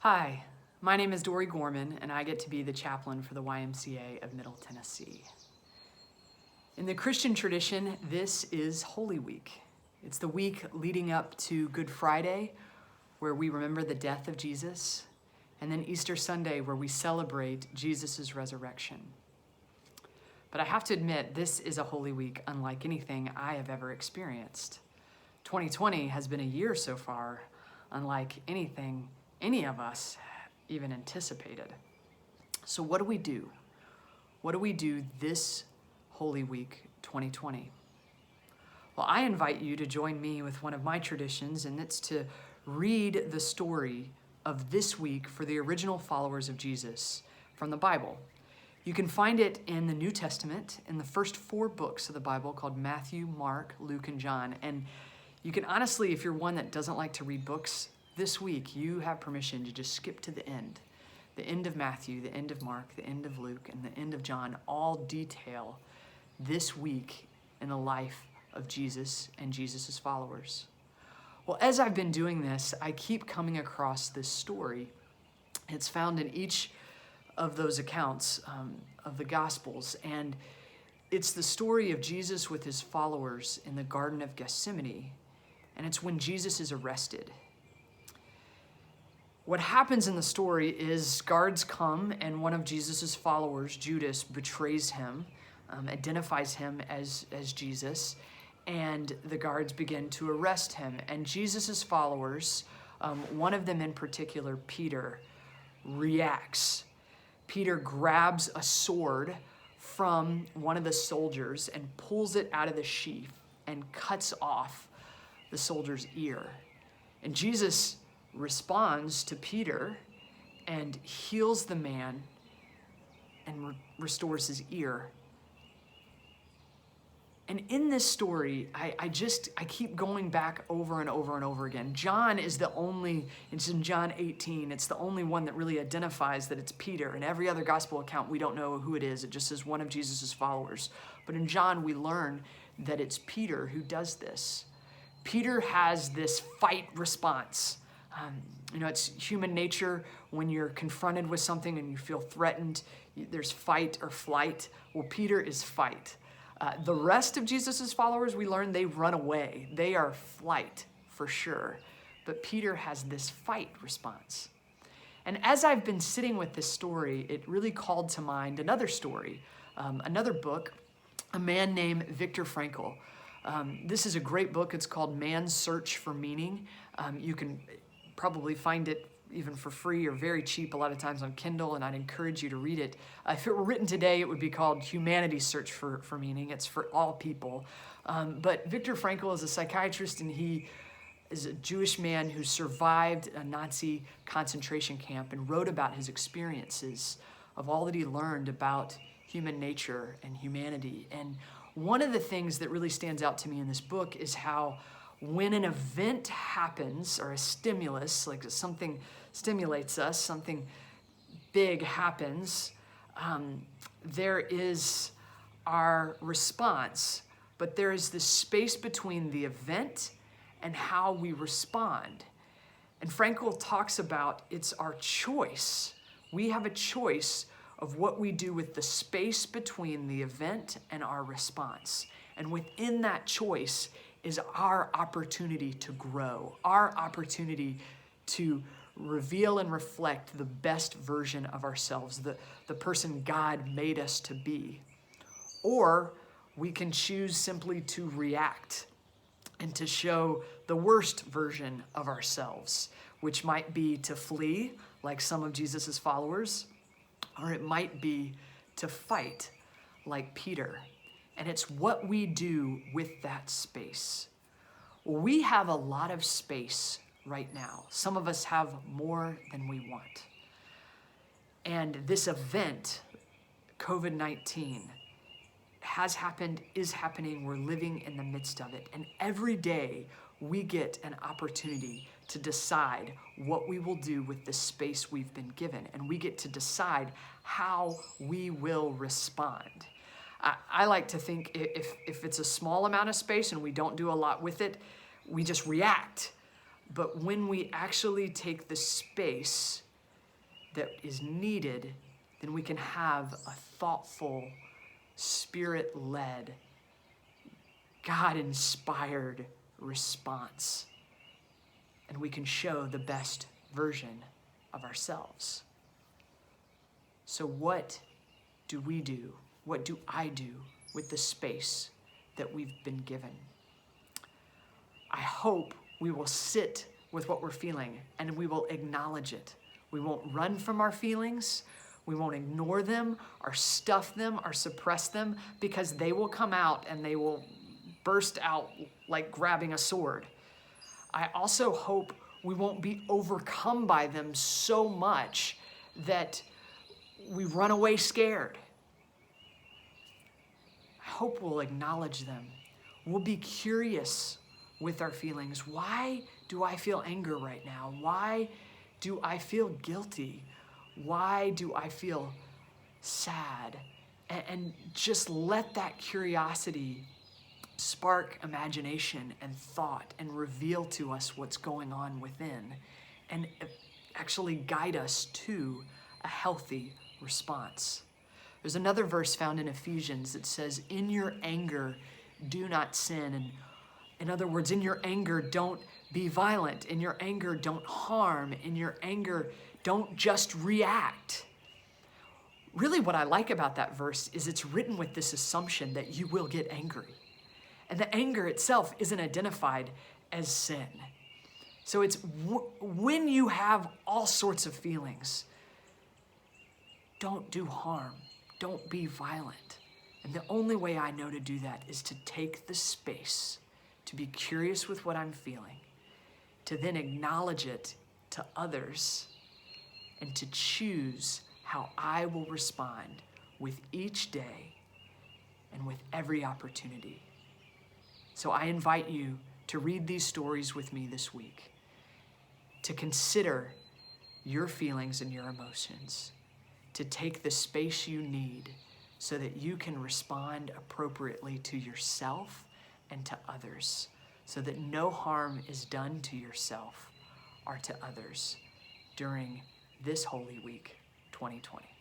Hi, my name is Dori Gorman, and I get to be the chaplain for the YMCA of Middle Tennessee. In the Christian tradition, this is Holy Week. It's the week leading up to Good Friday, where we remember the death of Jesus, and then Easter Sunday, where we celebrate Jesus' resurrection. But I have to admit, this is a Holy Week unlike anything I have ever experienced. 2020 has been a year so far unlike anything any of us even anticipated. So what do we do? What do we do this Holy Week 2020? Well, I invite you to join me with one of my traditions, and it's to read the story of this week for the original followers of Jesus from the Bible. You can find it in the New Testament, in the first 4 books of the Bible called Matthew, Mark, Luke, and John. And you can honestly, if you're one that doesn't like to read books, this week you have permission to just skip to the end of Matthew, the end of Mark, the end of Luke, and the end of John, all detail this week in the life of Jesus and Jesus' followers. Well, as I've been doing this, I keep coming across this story. It's found in each of those accounts of the Gospels, and it's the story of Jesus with his followers in the Garden of Gethsemane, and it's when Jesus is arrested. What happens in the story is guards come and one of Jesus' followers, Judas, betrays him, identifies him as Jesus, and the guards begin to arrest him. And Jesus' followers, one of them in particular, Peter, reacts. Peter grabs a sword from one of the soldiers and pulls it out of the sheath and cuts off the soldier's ear. And Jesus responds to Peter and heals the man and restores his ear. And in this story, I keep going back over and over and over again. John is the only, it's in John 18, it's the only one that really identifies that it's Peter. In every other gospel account, we don't know who it is. It just says one of Jesus' followers. But in John, we learn that it's Peter who does this. Peter has this fight response. It's human nature when you're confronted with something and you feel threatened, there's fight or flight. Well, Peter is fight. The rest of Jesus' followers, we learn they run away. They are flight for sure. But Peter has this fight response. And as I've been sitting with this story, it really called to mind another story, another book, a man named Viktor Frankl. This is a great book. It's called Man's Search for Meaning. You can probably find it even for free or very cheap a lot of times on Kindle, and I'd encourage you to read it. If it were written today, it would be called Humanity's Search for Meaning. It's for all people. But Viktor Frankl is a psychiatrist, and he is a Jewish man who survived a Nazi concentration camp and wrote about his experiences of all that he learned about human nature and humanity. And one of the things that really stands out to me in this book is how when an event happens, or a stimulus, like something stimulates us, something big happens, there is our response, but there is this space between the event and how we respond. And Frankl talks about it's our choice. We have a choice of what we do with the space between the event and our response. And within that choice is our opportunity to grow, our opportunity to reveal and reflect the best version of ourselves, the person God made us to be. Or we can choose simply to react and to show the worst version of ourselves, which might be to flee, like some of Jesus' followers, or it might be to fight, like Peter. And it's what we do with that space. We have a lot of space right now. Some of us have more than we want. And this event, COVID-19, has happened, is happening. We're living in the midst of it. And every day we get an opportunity to decide what we will do with the space we've been given. And we get to decide how we will respond. I like to think if it's a small amount of space and we don't do a lot with it, we just react. But when we actually take the space that is needed, then we can have a thoughtful, Spirit-led, God-inspired response. And we can show the best version of ourselves. So what do we do? What do I do with the space that we've been given? I hope we will sit with what we're feeling and we will acknowledge it. We won't run from our feelings. We won't ignore them or stuff them or suppress them, because they will come out and they will burst out like grabbing a sword. I also hope we won't be overcome by them so much that we run away scared. I hope we'll acknowledge them. We'll be curious with our feelings. Why do I feel anger right now? Why do I feel guilty? Why do I feel sad? And just let that curiosity spark imagination and thought and reveal to us what's going on within, and actually guide us to a healthy response. There's another verse found in Ephesians that says, in your anger, do not sin. And in other words, in your anger, don't be violent. In your anger, don't harm. In your anger, don't just react. Really, what I like about that verse is it's written with this assumption that you will get angry. And the anger itself isn't identified as sin. So it's when you have all sorts of feelings, don't do harm. Don't be violent. And the only way I know to do that is to take the space to be curious with what I'm feeling, to then acknowledge it to others, and to choose how I will respond with each day and with every opportunity. So I invite you to read these stories with me this week, to consider your feelings and your emotions, to take the space you need so that you can respond appropriately to yourself and to others, so that no harm is done to yourself or to others during this Holy Week 2020.